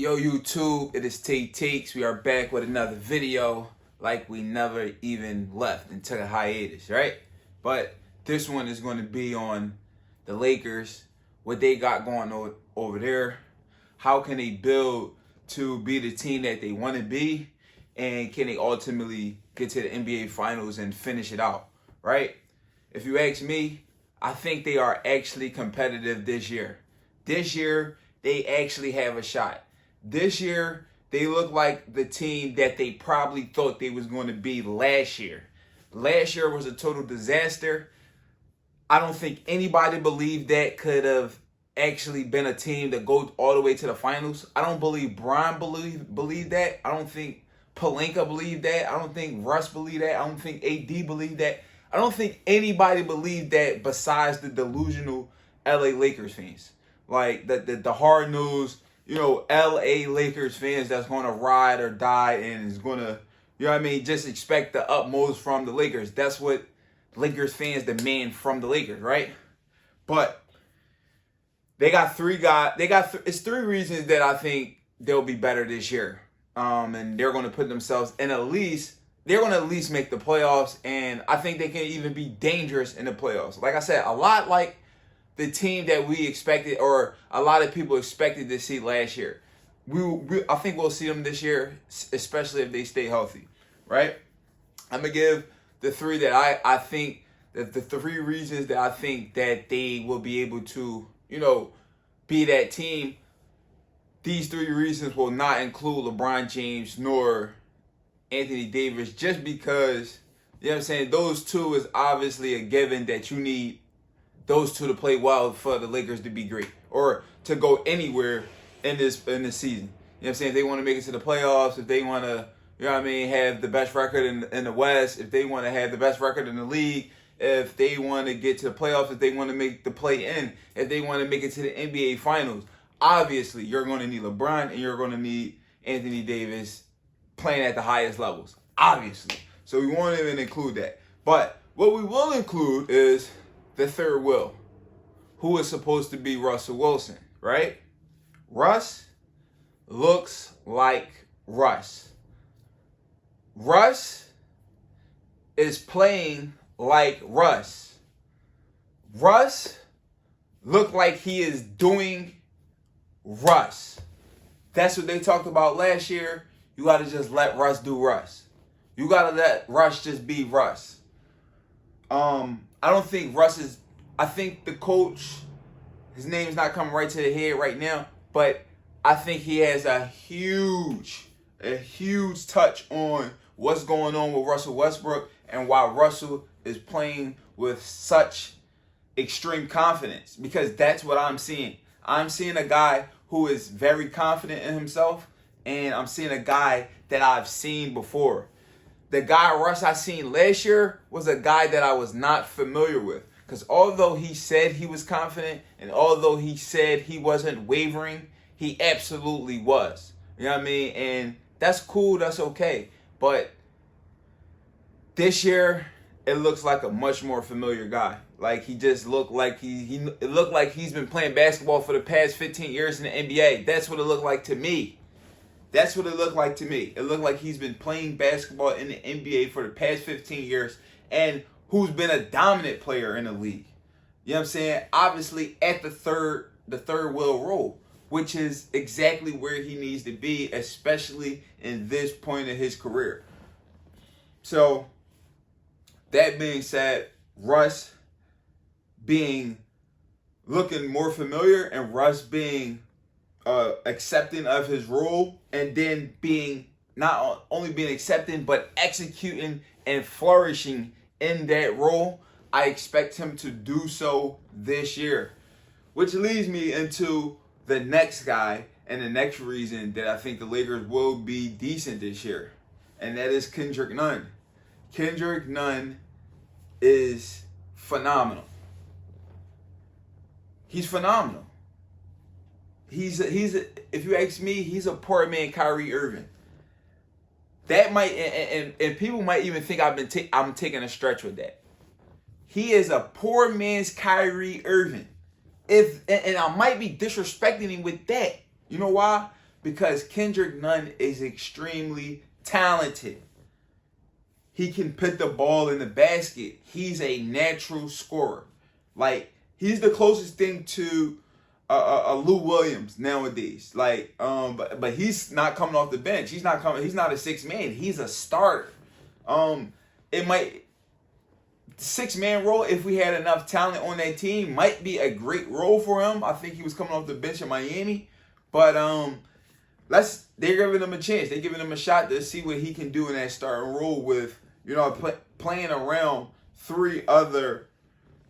Yo YouTube, it is T Teeks. We are back with another video like we never even left and took a hiatus, right? But this one is going to be on the Lakers, what they got going over there, how can they build to be the team that they want to be, and can they ultimately get to the NBA Finals and finish it out, right? If you ask me, I think they are actually competitive this year. This year, they actually have a shot. This year, they look like the team that they probably thought they was going to be last year. Last year was a total disaster. I don't think anybody believed that could have actually been a team that goes all the way to the finals. I don't believe Brian believed that. I don't think Pelinka believed that. I don't think Russ believed that. I don't think AD believed that. I don't think anybody believed that besides the delusional LA Lakers fans. Like the hard news, LA Lakers fans that's going to ride or die and is going to, just expect the utmost from the Lakers. That's what Lakers fans demand from the Lakers, right? But they got three guys. It's three reasons that I think they'll be better this year. And they're going to put themselves in they're going to at least make the playoffs. And I think they can even be dangerous in the playoffs. Like I said, a lot like the team that we expected, or a lot of people expected to see last year. I think we'll see them this year, especially if they stay healthy, right? I'm going to give the three that I think, that the three reasons that I think that they will be able to, be that team. These three reasons will not include LeBron James nor Anthony Davis, just because, those two is obviously a given that you need those two to play well for the Lakers to be great or to go anywhere in this season. If they want to make it to the playoffs, if they want to, have the best record in the West, if they want to have the best record in the league, if they want to get to the playoffs, if they want to make the play-in, if they want to make it to the NBA Finals, obviously you're going to need LeBron and you're going to need Anthony Davis playing at the highest levels, obviously. So we won't even include that. But what we will include is the third wheel, who is supposed to be Russell Wilson, right? Russ looks like Russ. Russ is playing like Russ. Russ look like he is doing Russ. That's what they talked about last year. You got to just let Russ do Russ. You got to let Russ just be Russ. I don't think I think the coach, his name's not coming right to the head right now, but I think he has a huge touch on what's going on with Russell Westbrook and why Russell is playing with such extreme confidence, because that's what I'm seeing. I'm seeing a guy who is very confident in himself, and I'm seeing a guy that I've seen before. The guy Russ I seen last year was a guy that I was not familiar with. Because although he said he was confident and although he said he wasn't wavering, he absolutely was. You know what I mean? And that's cool, that's okay. But this year, it looks like a much more familiar guy. Like he just looked like it looked like he's been playing basketball for the past 15 years in the NBA. That's what it looked like to me. That's what it looked like to me. It looked like he's been playing basketball in the NBA for the past 15 years and who's been a dominant player in the league. You know what I'm saying? Obviously at the third wheel role, which is exactly where he needs to be, especially in this point of his career. So, that being said, Russ looking more familiar and Russ being accepting of his role, and then not only being accepting but executing and flourishing in that role, I expect him to do so this year. Which leads me into the next guy and the next reason that I think the Lakers will be decent this year, and that is Kendrick Nunn. Kendrick Nunn is phenomenal. He's phenomenal. If you ask me, he's a poor man Kyrie Irving. That might and people might even think I'm taking a stretch with that. He is a poor man's Kyrie Irving. And I might be disrespecting him with that. You know why? Because Kendrick Nunn is extremely talented. He can put the ball in the basket. He's a natural scorer. Like, he's the closest thing to Lou Williams nowadays. Like, but he's not coming off the bench. He's not a six man. He's a starter. It might 6-man role, if we had enough talent on that team, might be a great role for him. I think he was coming off the bench in Miami, but they're giving him a chance. They're giving him a shot to see what he can do in that starting role with, playing around 3 other,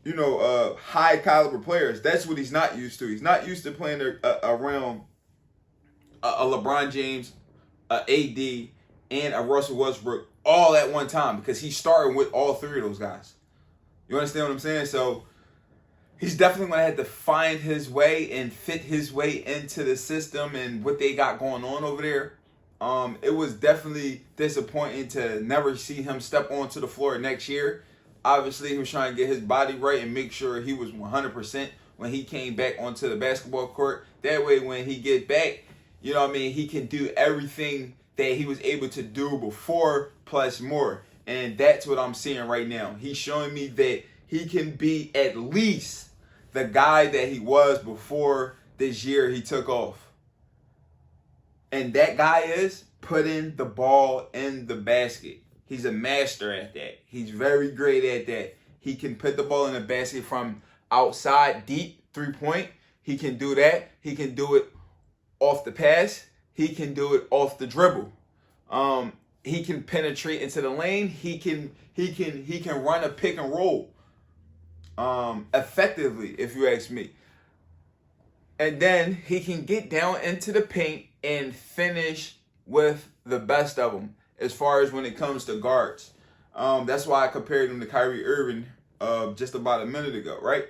high caliber players. That's what he's not used to. He's not used to playing around a LeBron James, a AD, and a Russell Westbrook all at one time, because he's starting with all 3 of those guys. You understand what I'm saying? So he's definitely going to have to find his way and fit his way into the system and what they got going on over there. It was definitely disappointing to never see him step onto the floor next year. Obviously, he was trying to get his body right and make sure he was 100% when he came back onto the basketball court. That way, when he get back, he can do everything that he was able to do before plus more. And that's what I'm seeing right now. He's showing me that he can be at least the guy that he was before this year he took off. And that guy is putting the ball in the basket. He's a master at that. He's very great at that. He can put the ball in the basket from outside, deep, 3-point. He can do that. He can do it off the pass. He can do it off the dribble. He can penetrate into the lane. He can run a pick and roll effectively, if you ask me. And then he can get down into the paint and finish with the best of them as far as when it comes to guards. That's why I compared him to Kyrie Irving just about a minute ago, right?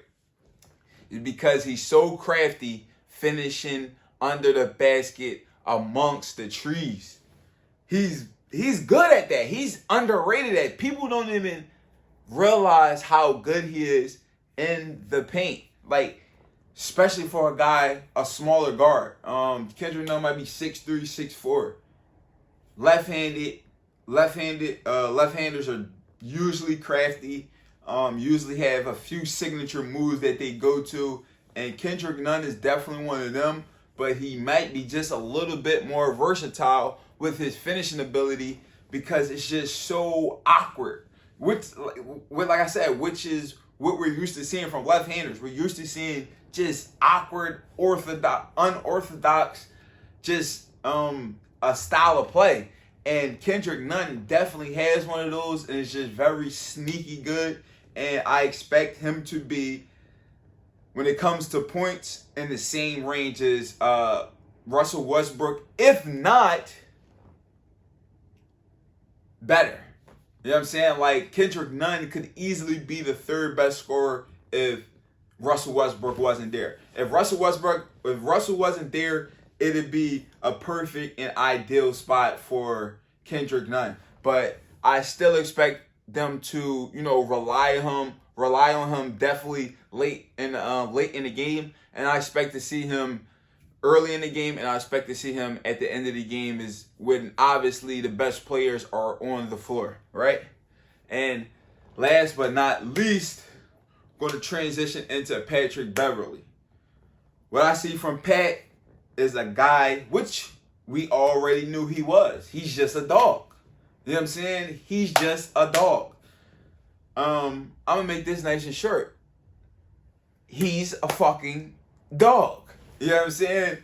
It's because he's so crafty finishing under the basket amongst the trees. He's good at that. He's underrated at. People don't even realize how good he is in the paint. Like, especially for a smaller guard. Kendrick Nunn might be 6'3", 6'4". Left-handers are usually crafty. Usually have a few signature moves that they go to. And Kendrick Nunn is definitely one of them. But he might be just a little bit more versatile with his finishing ability, because it's just so awkward. Which is what we're used to seeing from left-handers. We're used to seeing just awkward, unorthodox, just a style of play. And Kendrick Nunn definitely has one of those, and it's just very sneaky good. And I expect him to be, when it comes to points, in the same range as Russell Westbrook, if not better. You know what I'm saying? Like, Kendrick Nunn could easily be the 3rd best scorer if Russell Westbrook wasn't there. If Russell wasn't there, it'd be a perfect and ideal spot for Kendrick Nunn. But I still expect them to, rely on him definitely late in the game, and I expect to see him early in the game, and I expect to see him at the end of the game, is when obviously the best players are on the floor, right? And last but not least, I'm going to transition into Patrick Beverley. What I see from Pat is a guy which we already knew he was. He's just a dog. You know what I'm saying? He's just a dog. I'm going to make this nice and short. He's a fucking dog. You know what I'm saying?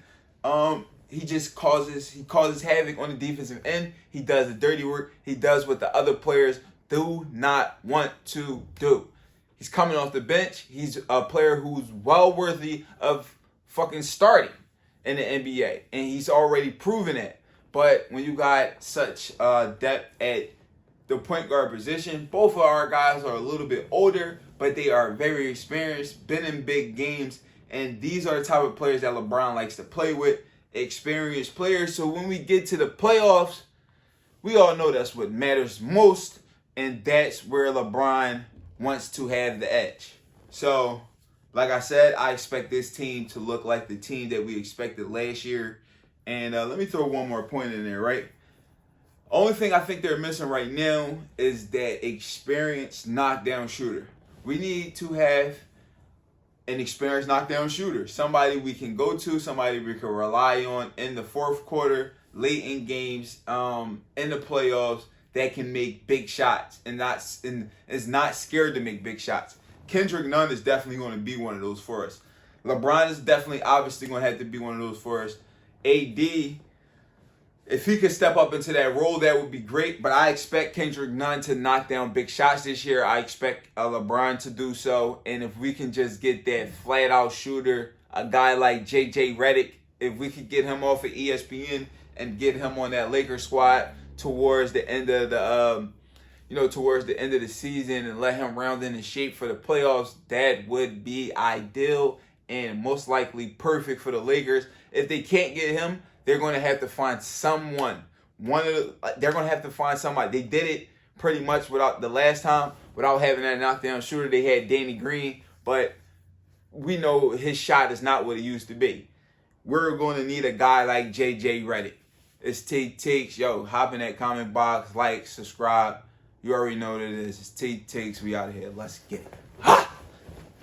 He causes havoc on the defensive end. He does the dirty work. He does what the other players do not want to do. He's coming off the bench. He's a player who's well worthy of fucking starting in the NBA. And he's already proven it. But when you got such depth at the point guard position, both of our guys are a little bit older, but they are very experienced, been in big games. And these are the type of players that LeBron likes to play with, experienced players. So when we get to the playoffs, we all know that's what matters most, and that's where LeBron wants to have the edge. So, like I said, I expect this team to look like the team that we expected last year. And let me throw one more point in there, right? Only thing I think they're missing right now is that experienced knockdown shooter. We need to have an experienced knockdown shooter. Somebody we can go to, somebody we can rely on in the fourth quarter, late in games, in the playoffs, that can make big shots and is not scared to make big shots. Kendrick Nunn is definitely going to be one of those for us. LeBron is definitely obviously going to have to be one of those for us. AD, if he could step up into that role, that would be great. But I expect Kendrick Nunn to knock down big shots this year. I expect LeBron to do so. And if we can just get that flat-out shooter, a guy like JJ Redick, if we could get him off of ESPN and get him on that Lakers squad towards the end of the towards the end of the season and let him round in shape for the playoffs, that would be ideal and most likely perfect for the Lakers. If they can't get him, they're going to have to find someone. They're going to have to find somebody. They did it pretty much without having that knockdown shooter. They had Danny Green, but we know his shot is not what it used to be. We're going to need a guy like JJ Redick. It's T Takes. Yo, hop in that comment box, like, subscribe. You already know what it is. It's T Takes. We out of here. Let's get it.